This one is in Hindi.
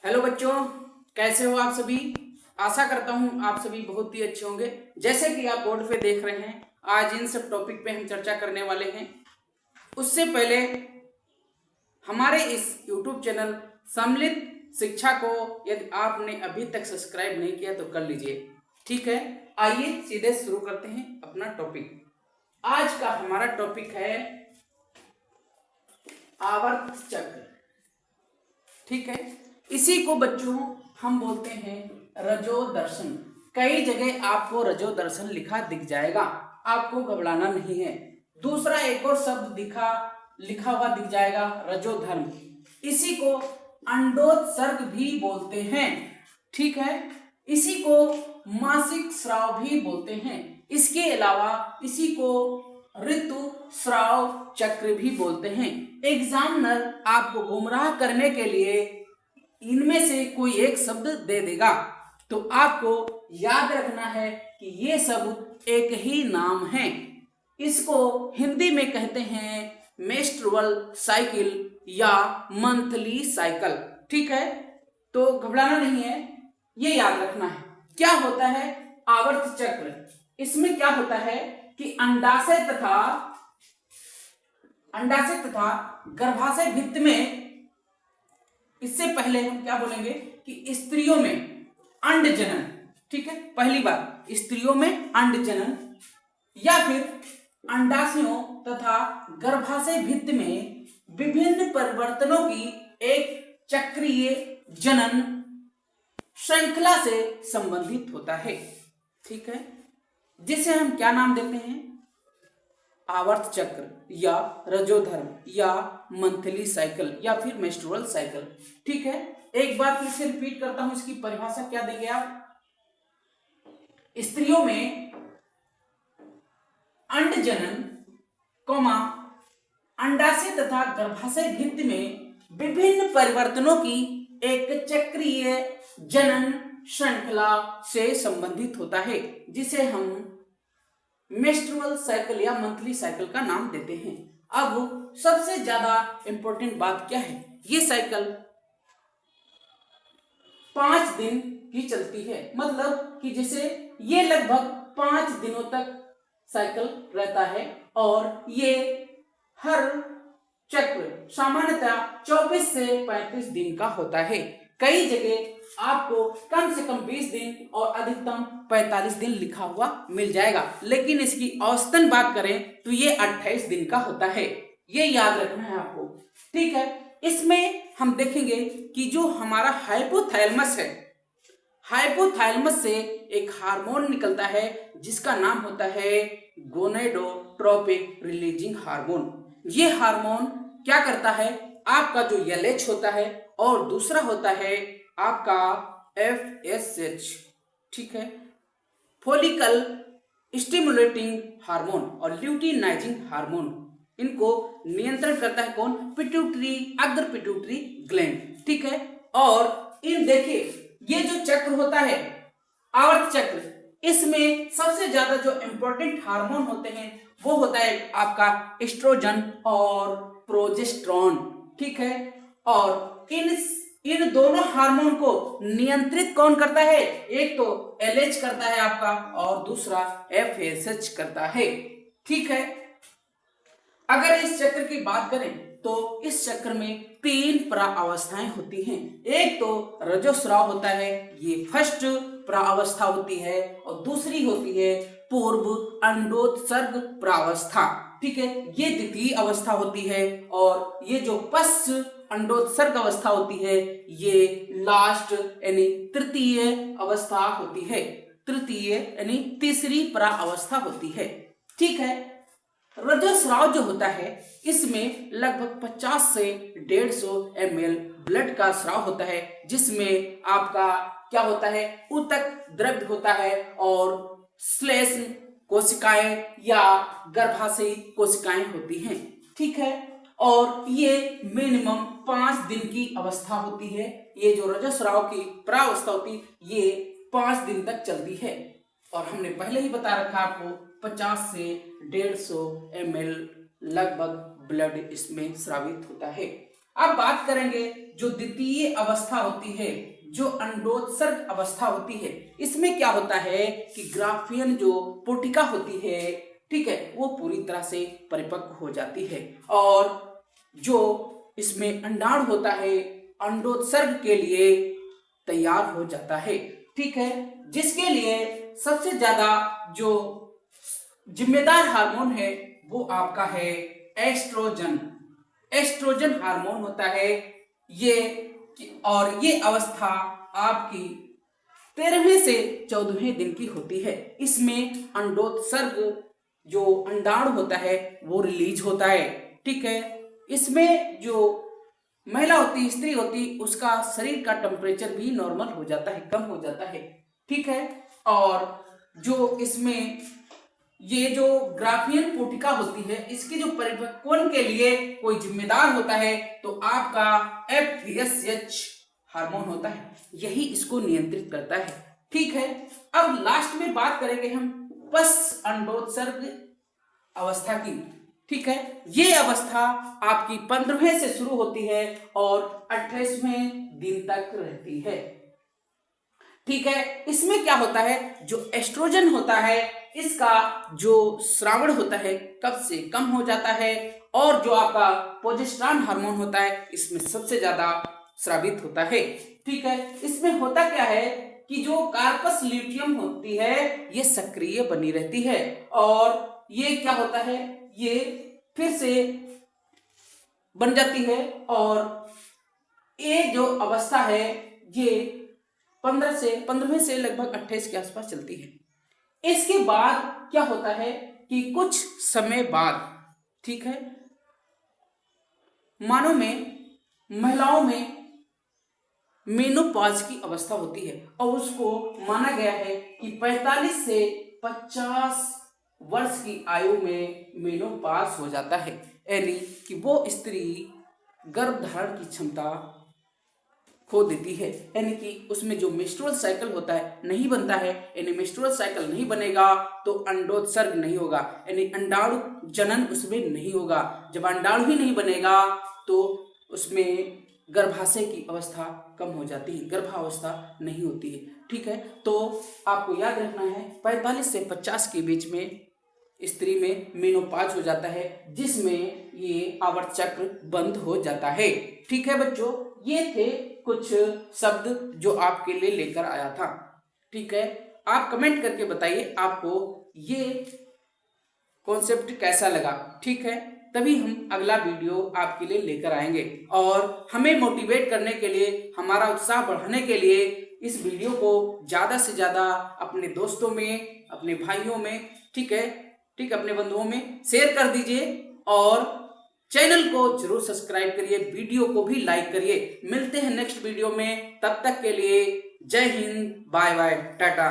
हेलो बच्चों, कैसे हो आप सभी। आशा करता हूं आप सभी बहुत ही अच्छे होंगे। जैसे कि आप बोर्ड पे देख रहे हैं, आज इन सब टॉपिक पे हम चर्चा करने वाले हैं। उससे पहले हमारे इस YouTube चैनल सम्मिलित शिक्षा को यदि आपने अभी तक सब्सक्राइब नहीं किया तो कर लीजिए। ठीक है, आइए सीधे शुरू करते हैं अपना टॉपिक। आज का हमारा टॉपिक है आवर्त चक्र। ठीक है, इसी को बच्चों हम बोलते हैं रजो दर्शन। कई जगह आपको रजो दर्शन लिखा दिख जाएगा, आपको घबराना नहीं है। दूसरा एक और शब्द लिखा हुआ दिख जाएगा, रजो धर्म। इसी को अंडोत्सर्ग भी बोलते हैं। ठीक है, इसी को मासिक स्राव भी बोलते हैं। इसके अलावा इसी को ऋतु स्राव चक्र भी बोलते हैं। एग्जामिनर आपको गुमराह करने के लिए इनमें से कोई एक शब्द दे देगा, तो आपको याद रखना है कि ये सब एक ही नाम है। इसको हिंदी में कहते हैं मेंस्ट्रुअल साइकिल या मंथली साइकिल। ठीक है, तो घबराना नहीं है, ये याद रखना है। क्या होता है आवर्त चक्र? इसमें क्या होता है कि अंडाशय तथा गर्भाशय भित्ति में, इससे पहले हम क्या बोलेंगे कि स्त्रियों में अंड जनन। ठीक है, पहली बात स्त्रियों में अंड जनन या फिर अंडाशयों तथा गर्भाशय भित्ति में विभिन्न परिवर्तनों की एक चक्रीय जनन श्रृंखला से संबंधित होता है। ठीक है, जिसे हम क्या नाम देते हैं? आवर्त चक्र या रजोधर्म या मंथली साइकिल या फिर मेंस्ट्रुअल साइकिल। ठीक है, एक बार फिर से रिपीट करता हूं, इसकी परिभाषा क्या देंगे आप? स्त्रियों में अंड जनन, अंडाशय तथा गर्भाशय भित्ति में विभिन्न परिवर्तनों की एक चक्रीय जनन श्रृंखला से संबंधित होता है, जिसे हम मेंस्ट्रुअल साइकिल या मंथली साइकिल का नाम देते हैं। अब सबसे ज्यादा इंपॉर्टेंट बात क्या है? ये साइकिल 5 दिन की चलती है, मतलब कि जैसे ये लगभग 5 दिनों तक साइकिल रहता है और ये हर चक्र सामान्यतः 24 से 35 दिन का होता है। कई जगह आपको कम से कम 20 दिन और अधिकतम 45 दिन लिखा हुआ मिल जाएगा, लेकिन इसकी औसतन बात करें तो ये 28 दिन का होता है। ये याद रखना है आपको। ठीक है, इसमें हम देखेंगे कि जो हमारा हाइपोथैलेमस है, हाइपोथैलेमस से एक हार्मोन निकलता है जिसका नाम होता है गोनेडोट्रोपिक रिलीजिंग हार्मोन। ये हार्मोन क्या करता है? आपका जो LH होता है और दूसरा होता है आपका FSH। ठीक है, फोलिकल स्टिमुलेटिंग हार्मोन और ल्यूटिनाइजिंग हार्मोन, इनको नियंत्रण करता है कौन? पिट्यूटरी, अग्र पिट्यूटरी ग्लैंड। ठीक है, और इन देखिए ये जो चक्र होता है आवर्त चक्र, इसमें सबसे ज्यादा जो इंपॉर्टेंट हार्मोन होते हैं वो होता है आपका एस्ट्रोजन और प्रोजेस्टेरोन। ठीक है, और इन दोनों हार्मोन को नियंत्रित कौन करता है? एक तो LH करता है आपका और दूसरा FSH करता है। ठीक है, अगर इस चक्र की बात करें तो इस चक्र में 3 प्रावस्थाएं होती हैं। एक तो रजोस्राव होता है, ये फर्स्ट प्रावस्था होती है, और दूसरी होती है पूर्व अंडोत्सर्ग प्रावस्था। ठीक है, ये द्वितीय अवस्था होती है, और ये जो पश्च अंडोत्सर्ग अवस्था होती है ये लास्ट यानी तृतीय अवस्था होती है। तृतीय यानी तीसरी प्रावस्था होती है। ठीक है, रजोस्राव जो होता है इसमें लगभग 50 से 150 ml ब्लड का स्राव होता है, जिसमें आपका क्या होता है? ऊतक द्रव्य होता है और श्लेष्म कोशिकाएं या गर्भाशयी कोशिकाएं होती हैं। ठीक है, और ये मिनिमम 5 दिन की अवस्था होती है। ये जो रजोस्राव की प्रावस्था होती ये 5 दिन तक चलती है, और हमने पहले ही बता रखा आपको 50 से 150 ml लगभग ब्लड इसमें स्रावित होता है। अब बात करेंगे जो द्वितीय अवस्था होती है, जो अंडोत्सर्ग अवस्था होती है, इसमें क्या होता है कि ग्राफियन जो पुटिका होती है, ठीक है, वो पूरी तरह से परिपक्व हो जाती है और जो इसमें अंडाणु होता है अंडोत्सर्ग के लिए तैयार हो जाता है, ठीक है, जिसके लिए सबसे ज्यादा जो जिम्मेदार हार्मोन है वो आपका है एस्ट्रोजन। एस्ट्रोजन हार्मोन होता है ये, और ये अवस्था आपकी 13वें से 14वें दिन की होती है। इसमें अंडोत्सर्ग जो अंडाणु होता है वो रिलीज होता है, ठीक है। इसमें जो महिला होती, स्त्री होती, उसका शरीर का टेम्परेचर भी नॉर्मल हो जाता है, कम हो जाता है, ठीक है। और जो इसमें ये जो ग्राफियन पुटिका होती है, इसकी जो परिपक्वन के लिए कोई जिम्मेदार होता है तो आपका FSH हार्मोन होता है, यही इसको नियंत्रित करता है, ठीक है। अब लास्ट में बात करेंगे हम पश्च अंडोत्सर्ग अवस्था की, ठीक है। ये अवस्था आपकी 15वें से शुरू होती है और 28वें दिन तक रहती है, ठीक है। इसमें क्या होता है, जो एस्ट्रोजन होता है इसका जो स्रावण होता है कब से कम हो जाता है और जो आपका प्रोजेस्टेरॉन हार्मोन होता है इसमें सबसे ज्यादा स्रावित होता है, ठीक है। इसमें होता क्या है कि जो कार्पस ल्यूटियम होती है ये सक्रिय बनी रहती है और ये क्या होता है, ये फिर से बन जाती है और ये जो अवस्था है ये 15वें से लगभग 28 के आसपास चलती है। इसके बाद क्या होता है कि कुछ समय बाद, ठीक है, मानव में, महिलाओं में मेनोपॉज की अवस्था होती है और उसको माना गया है कि 45 से 50 वर्ष की आयु में मेनोपॉज हो जाता है, यानी कि वो स्त्री गर्भधारण की क्षमता खो देती है, यानी कि उसमें जो मेंस्ट्रुअल साइकिल होता है नहीं बनता है, यानी मेंस्ट्रुअल साइकिल नहीं बनेगा तो अंडोत्सर्ग नहीं होगा, यानी अंडाणु जनन उसमें नहीं होगा। जब अंडाणु ही नहीं बनेगा तो उसमें गर्भाशय की अवस्था कम हो जाती है, गर्भावस्था नहीं होती है, ठीक है। तो आपको याद रखना है 45 से 50 के बीच में स्त्री में मेनोपॉज हो जाता है जिसमें ये आवर्त चक्र बंद हो जाता है, ठीक है बच्चों। ये थे कुछ शब्द जो आपके लिए लेकर आया था, ठीक है। आप कमेंट करके बताइए आपको ये कॉन्सेप्ट कैसा लगा, ठीक है। तभी हम अगला वीडियो आपके लिए लेकर आएंगे और हमें मोटिवेट करने के लिए, हमारा उत्साह बढ़ाने के लिए इस वीडियो को ज़्यादा से ज़्यादा अपने दोस्तों में, अपने भाइयों में, ठीक है, अपने बंधुओं में शेयर कर दीजिए और चैनल को जरूर सब्सक्राइब करिए, वीडियो को भी लाइक करिए। मिलते हैं नेक्स्ट वीडियो में, तब तक के लिए जय हिंद, बाय बाय, टाटा।